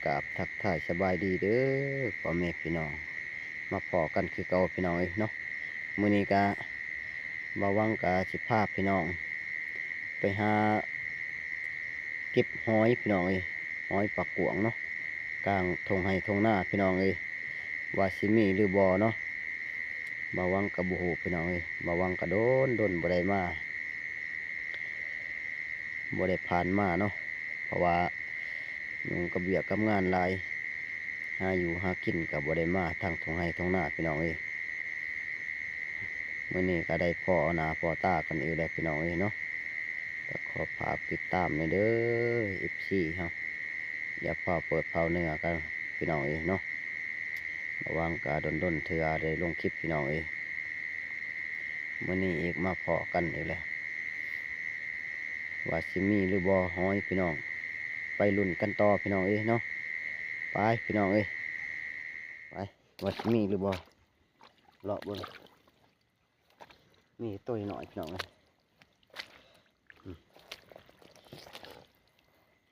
กราบทักทายสบายดีเด้อพ่อแม่พี่น้องมาพอกันคือเก่าพี่น้องเนาะมื้อนี้ก็บ่าวังกะสิพาพี่น้องไปหาเก็บหอยพี่น้องหอยปากกวางเนาะกลางทงไห้ทงหน้าพี่น้องว่าสิมีหรือบ่เนาะบ่าวังกะบ่ฮู้พี่น้องบ่าวังกะโดนบ่ได้มาบ่ได้ผ่านมาเนาะเพราะว่ายุ่งกับเบียกกับงานหลายหาอยู่หากินกับบ่ได้มาทางทงไห้ทงหน้าพี่น้องมื้อนี้ก็ได้พ่อหน้าพ่อตากันอีกแล้วพี่น้องเนาะก็ขอฝากติดตามในเด้อ FC ครับอย่าพอเปิดเผาเนื้อกันพี่น้องเนาะระวังกาดนเถื่อได้ลงคลิปพี่น้องมื้อนี้อีกมาพอกันอีกแล้วว่าสิมีหรือบ่หอยพี่น้องไปลุ้นกันต่อพี่น้องเนาะไปพี่น้องไปว่าสิมีหรือบ่เลาะเบิ่งมีตัวหน่อยพี่น้อง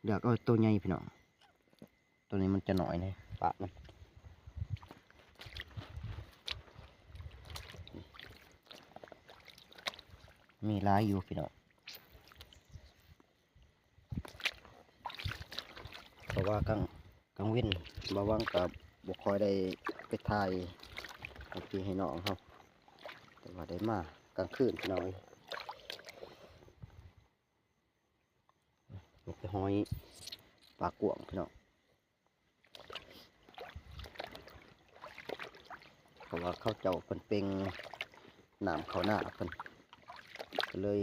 อยากเอาตัวใหญ่พี่น้องตัวนี้มันจะหน่อยเลยปากมันมีหลายอยู่พี่น้องเพราะว่ากลางวินบ่าวังกับบุคอยได้ไปถ่ายพี่ให้น้องครับแต่ว่าได้มากลางคืนพี่น้องนี่คือหอยปลากวางพี่น้องเพราะว่าเขาเจ้าเป็นเป็งหนามเขาหน้าเพิ่นก็เลย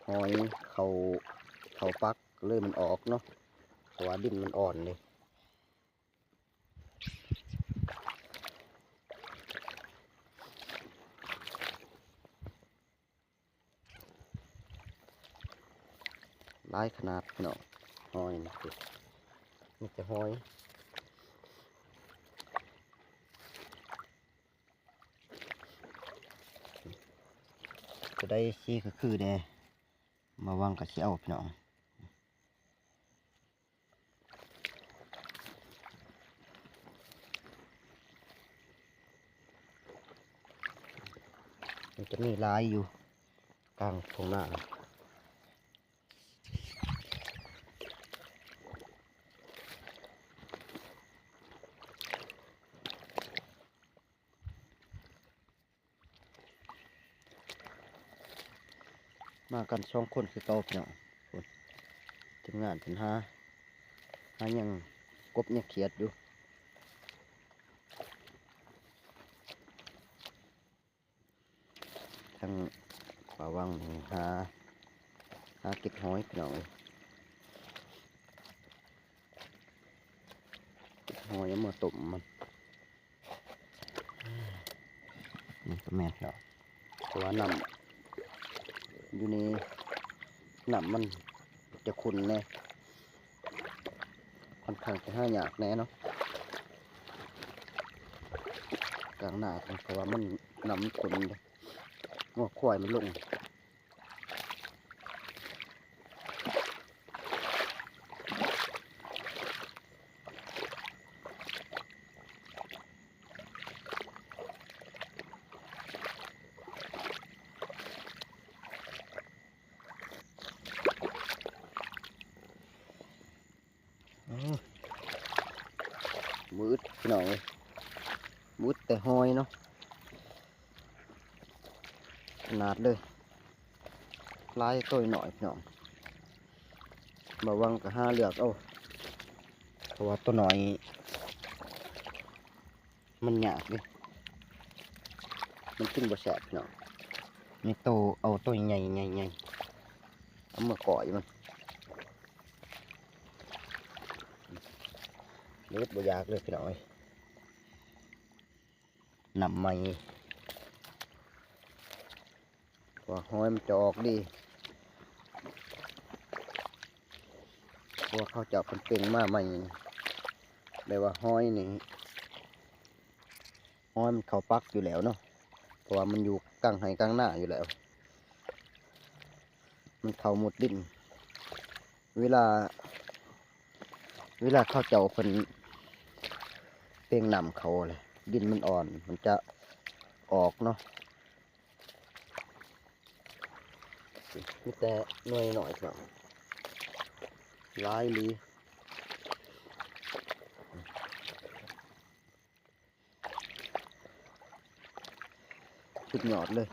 หอยเขาปักเลยมันออกเนาะเพราะว่าดินมันอ่อนเลยหลายขนาดพี่น้องหอยนี่คือมีแต่หอยจะได้ซีก็คือเด้มาวางกับเชี่ยวพี่น้องมันจะมีลายอยู่กลางทงหน้ามากัน2 คนคือเก่าพี่น้องทีมงานเป็นหายังกบยังเขียดอยู่ทางป่าวังหาเก็บหอยพี่น้องเก็บหอยเอามาต้มมันนี่ก็แม่นแล้วเพราะว่าน้ำอยู่ในน้ำมันจะขุ่นแน่ค่อนข้างจะหายากแน่เนาะกลางหน้าเพราะว่ามันน้ำมันขุ่นเลยงัวควายมันลงมืดพี่น้องมืดแต่หอยเนาะขนาดเลยลายตัวหน่อยพี่น้องมาวังกับห้าเหลือกเอาเพราะว่าตัวหน่อยมันหยาบเลยมันขึ้นบ่แสบพี่น้องนี่โตเอาตัวใหญ่เอามาก่อยมันเล็ดบ่อยากเลยพี่น้องนำไม่ว่าหอยมันจะออกดีเพราะว่าเขาจะเป็นเป่งมาใหม่แปลว่าหอยนี่หอยมันเขาปักอยู่แล้วเนาะเพราะว่ามันอยู่กลางไห้กลางหน้าอยู่แล้วมันเขาหมดดินเวลา เวลาเข้าเจ้าเพิ่นเป้งนำเขาเลยดินมันอ่อนมันจะออกเนาะมีแต่หน่วยหน่อยครับหลายลีสุดยอดเลย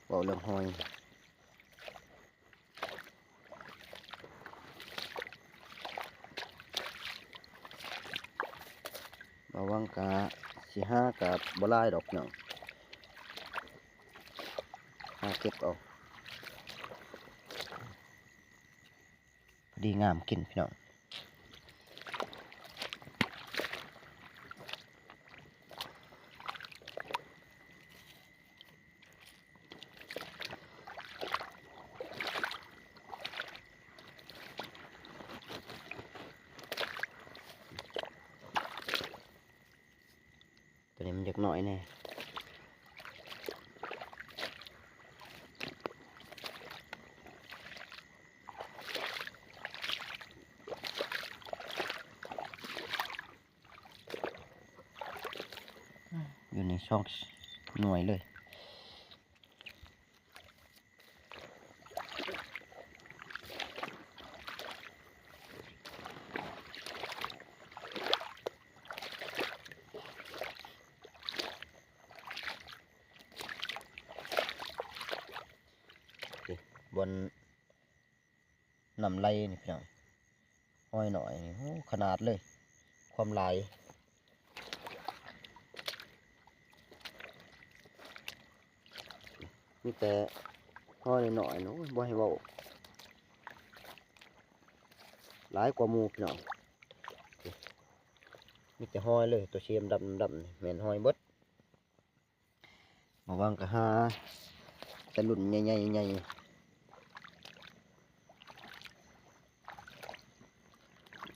เบาเรื่องหอยระวังกะสิห้ากับบลายดอกเนาะหาเก็บเอาพอดีงามกินพี่น้องตัวนี้มันเด็กน้อยแน่อยู่ในช่องหน่วยเลยบนนำไรนี่พี่น้องห้อยหน่อยนี่โอ้ขนาดเลยความลายมีแต่ห้อยหน่อยเนาะบ่ให้เว้าหลายกว่าหมู่พี่น้องมีแต่ห้อยเลยตัวเชียมดำดำนี่แม่นห้อยเบิดมาวางกะหาแต่รุ่นใหญ่ๆใหญ่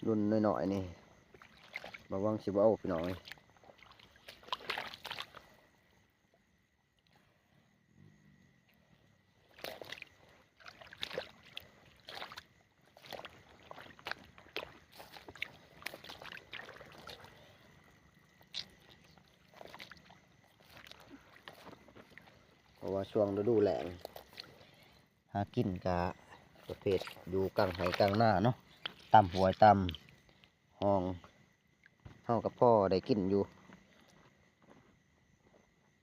รุ่นน้อยๆนี่มาวางสิบ่เอาพี่น้องเพราะว่าช่วงฤดูแล้งหากินกะประเภทอยู่กลางไห่กลางหน้าเนาะตำหวยตำห้องเฮากับพ่อได้กินอยู่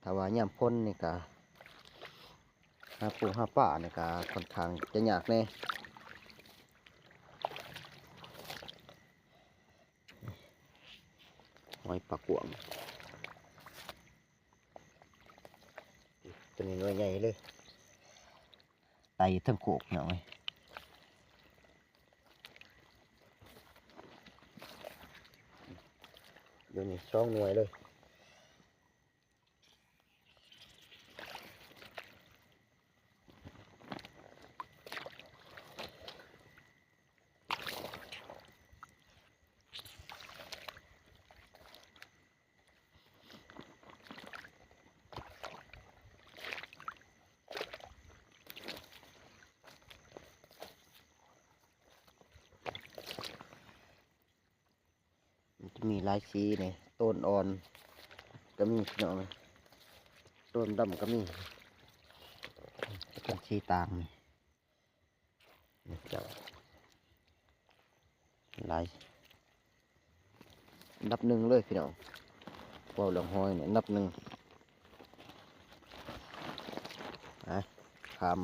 ถ้าว่ายามพ้นนี่กะหาปูหาป่านี่กะค่อนข้างจะยากแน่หอยปลากวางตัวนี้หน่วยใหญ่เลยไตทั้งโขกหน่อยเดี๋ยวนี้ช่องหน่วยเลยมันจะมีหลายสีนี่ต้นอ่อนก็มีพี่น้องต้นดำก็มีเป็นสีต่างนี่จะหลายอันดับหนึ่งเลยพี่น้องว่าวเหลืองหอยเนี่ยอันดับหนึ่งนะขาม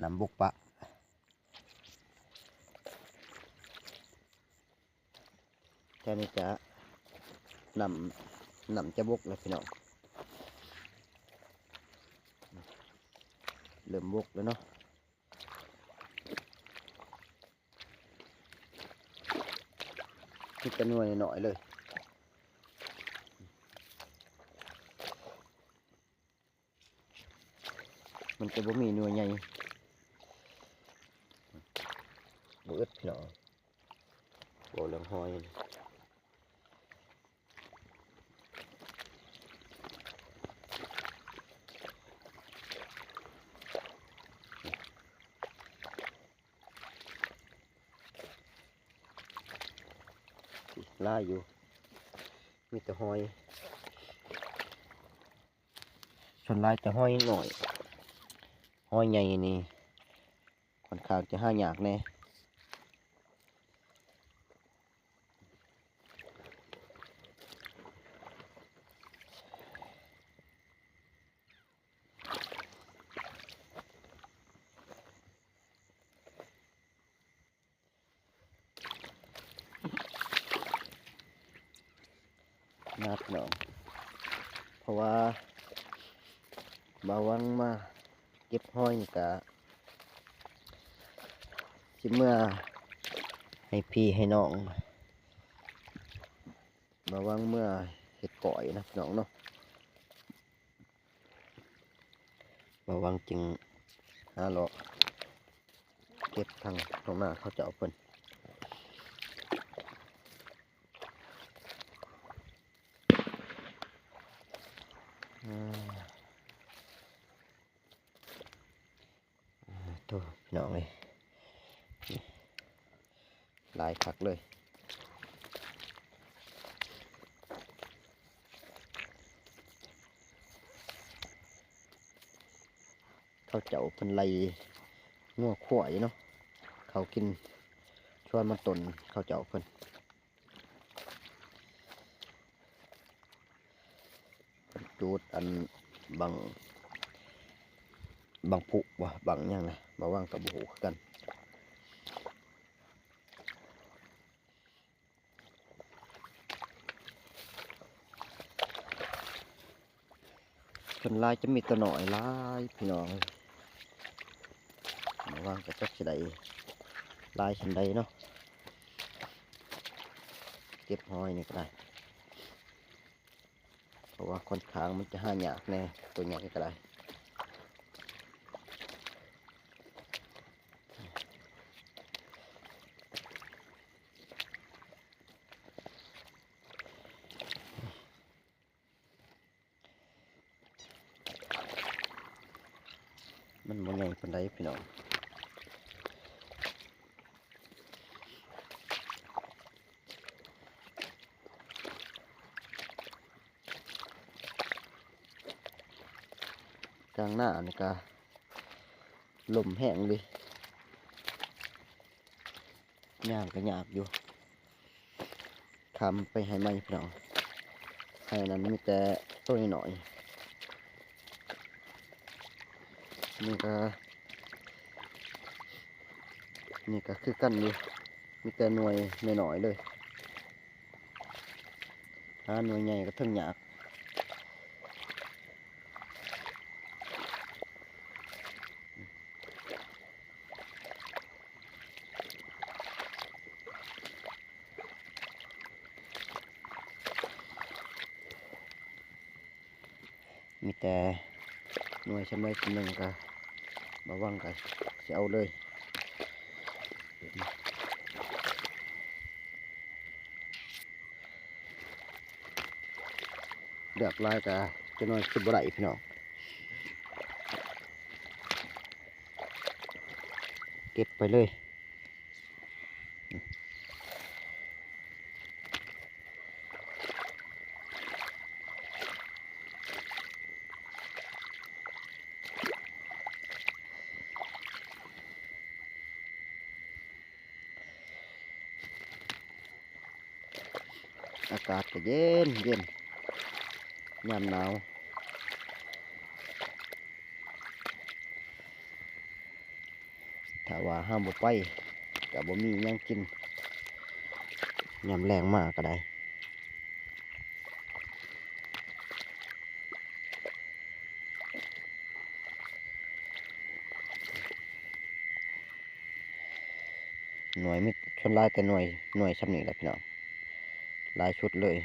นำบุกปะแค่นี้จะนำจะบุกเลยพี่น้องเริ่มบุกแล้วเนาะคิดจะนวลหน่อยเลยมันจะบ่มีหน่วยใหญ่บ่อึดพี่น้องบ่เหลืองหอย ล่าอยู่มีแต่หอยส่วนลายแต่หอยหน่อยหอยใหญ่นี่ค่อนข้างจะหายากแน่นักเนาะเพราะว่าบาวังมาเก็บหอยนี่กะสิเมื่อให้พี่ให้น้องบาวังเมื่อเห็ดก่อยนะพี่น้องเนาะบาวังจึงหาเลาะเก็บทางตรงหน้าเขาจะเอาเพิ่นโถ่พี่น้องเลยหลายคักเลยเขาเจ้าเพิ่นไล่งัวขวายเนาะเขากินชวนมาตนเขาเจ้าเพิ่นจูดอันบางผุวะบางอย่างนะบาว่างกับบุหูคือกันส่วนลายจะมีตัวหน่อยลายพี่น้องบาว่างกับจักสิได้ลายชันใดเนาะเก็บหอยนี่ก็ได้เพราะว่าค่อนข้างมันจะหายากแน่ตัวใหญ่ก็ได้มันมันใหญ่คนใดพี่น้องกลางหน้านี่ก็ลมแห้งเลยย่างก็ยากอยู่ทำไปให้ไหมพี่น้องให้นั้นมีแต่ตัวหน่อยนี่ก็คือกันอยู่มีแต่หน่วยหน่อยๆเลยหาหน่วยใหญ่ก็ทั้งยากมีแต่หน่วยชำไรคนหนึ่งก็มาว่างกันจะเอาเลยเดือกลายกะจะน้อยคิดบ่ได้พี่น้องเก็บไปเลยอากาศก็เย็นเย็นยามหนาวถ้าว่าห้ามบ่ไปก็บ่มีหยังกินยามแรงมากก็ได้หน่วยมิชนลายแต่หน่วยซ้ำนี่แหละพี่น้องลายชุดเลย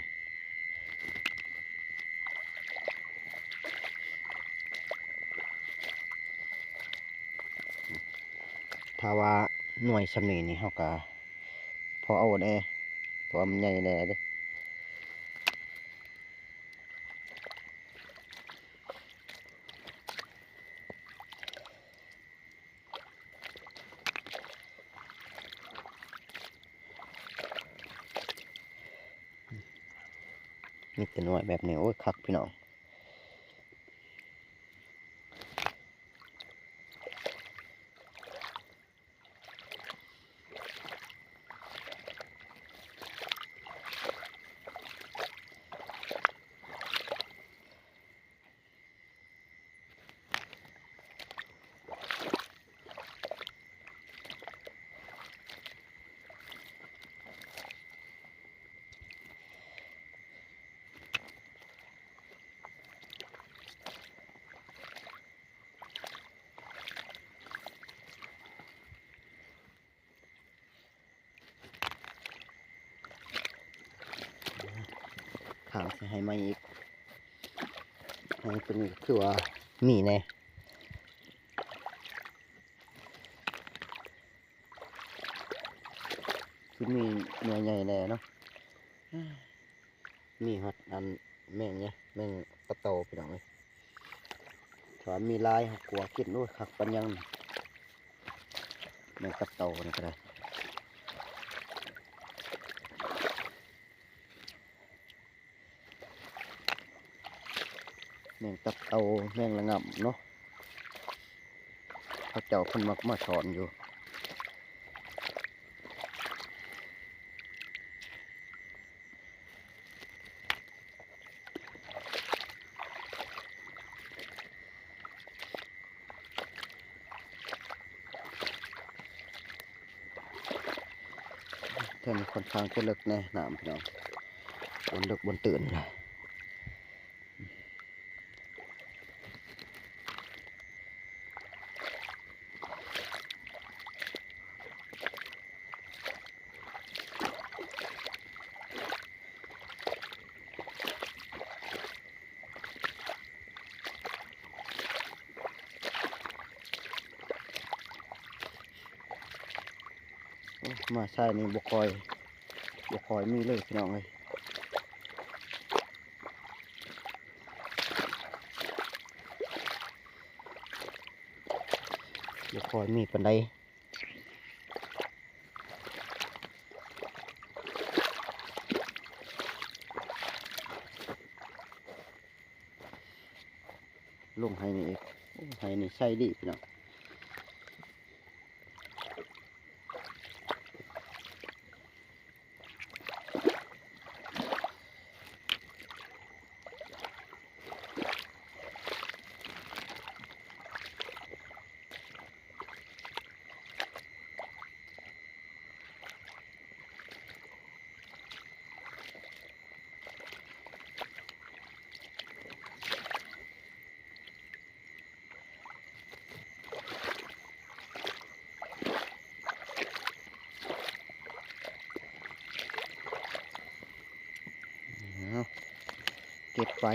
ถ้าว่าหน่วยซ้ำนี่เขาก็พอเอาแน่เพราะมันใหญ่แน่เด้ มีแต่หน่วยแบบนี้โอ้ยคักพี่น้องถามสิให้มาอีกให้ตัวนี้คือว่ามีแน่คือมีหน่วยใหญ่แน่เนาะมีฮอดอันแม่งเนี่ยแม่งตะโตพี่น้องเลยถามมีลายกลัวคิดนู้คักปัญญังแม่งตะโตนี่ก็ได้แม่งตะโตแม่งระงับเนาะเขาเจ้าคนมักมาสอนอยู่แท่นค่อนข้างจะลึกแน่น้ำพี่น้องบนลึกบนตื่นเลยมาใช่นี่บกคอยมีเลยพี่น้องเลยบกคอยมีปันไดลงให้นี่อีกให้นี่ใช่ดีพี่น้องเก็บไป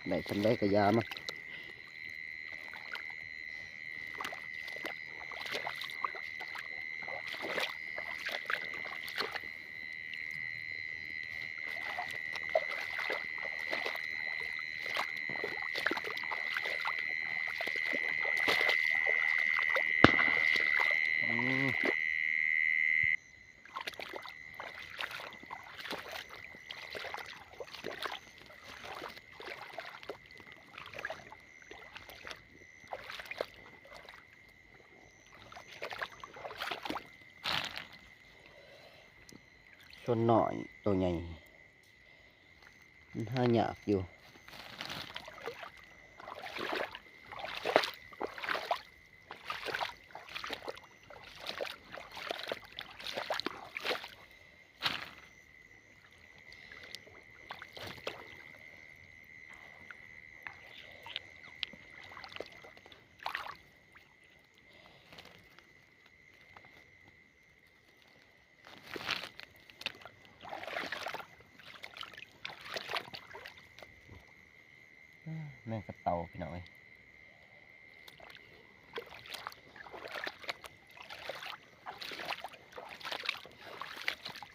ได้ทำได้กระยามาชนหน่อยตัวใหญ่มันหายากอยู่แม่งกระเต่าพี่น้องเอ้ย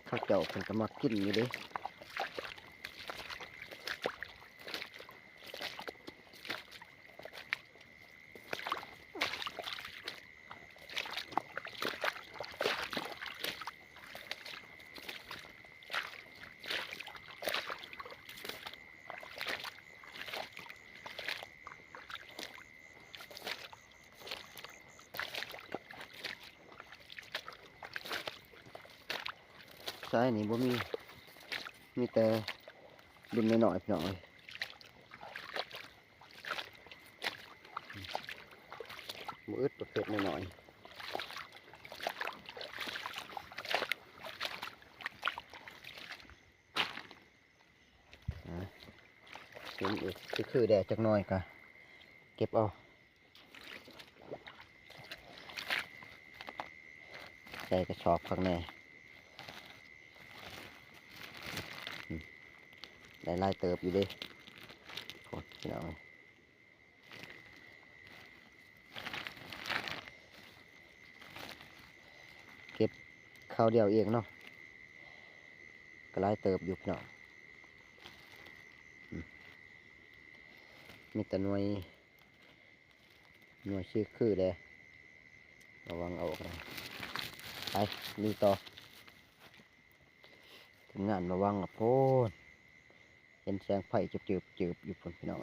ข้าวเจ้าเพิ่นก็มากินอยู่เด้ ซ้ายนี่บ่มีแต่รุ่นน้อยๆพี่น้องเอ้ยบ่อึดประเภทน้อยๆเห็นอีกคือแดดจักหน่อยกะเก็บเอาใส่กระสอบข้างในได้ลายเติบอยู่เดิโคตรพี่น้องเก็บข้าวเดียวเองเนาะก็ลายเติบอยู่พี่น้องมีแต่หน่วยชื่อคือเลยระวังเอาออกนะไปลุยต่อทำงานระวังกับโพดเห็นแสงไฟจืบอยู่พุ่นพี่น้อง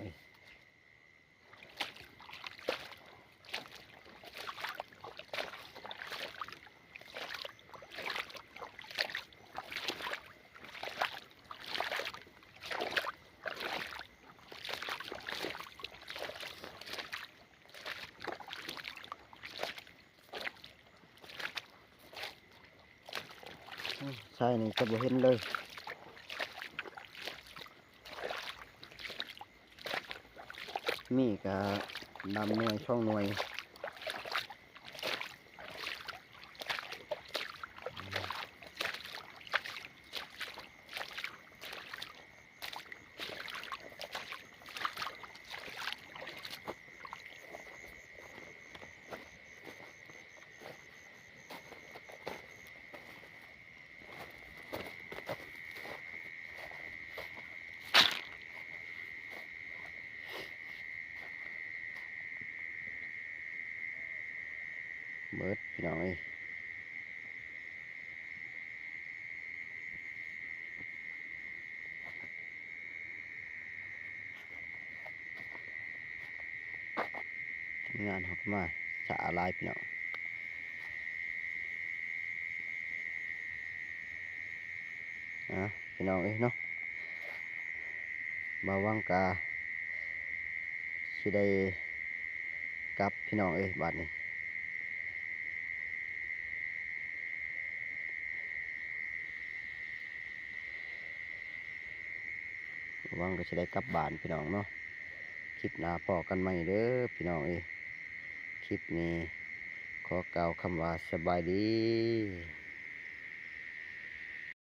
ใช่นี่จะบ่เห็นเลยมีกะนำหน่วยช่องหน่วยเบิดพี่น้องงานหักมาสะลายพี่น้องพี่น้องเนาะมาวังกาสิได้กลับพี่น้องบัดนี้หวังก็จะได้กลับบ้านพี่น้องเนาะคลิปหน้าพอกันใหม่เด้อพี่น้องคลิปนี้ขอกล่าวคำว่าสบายดี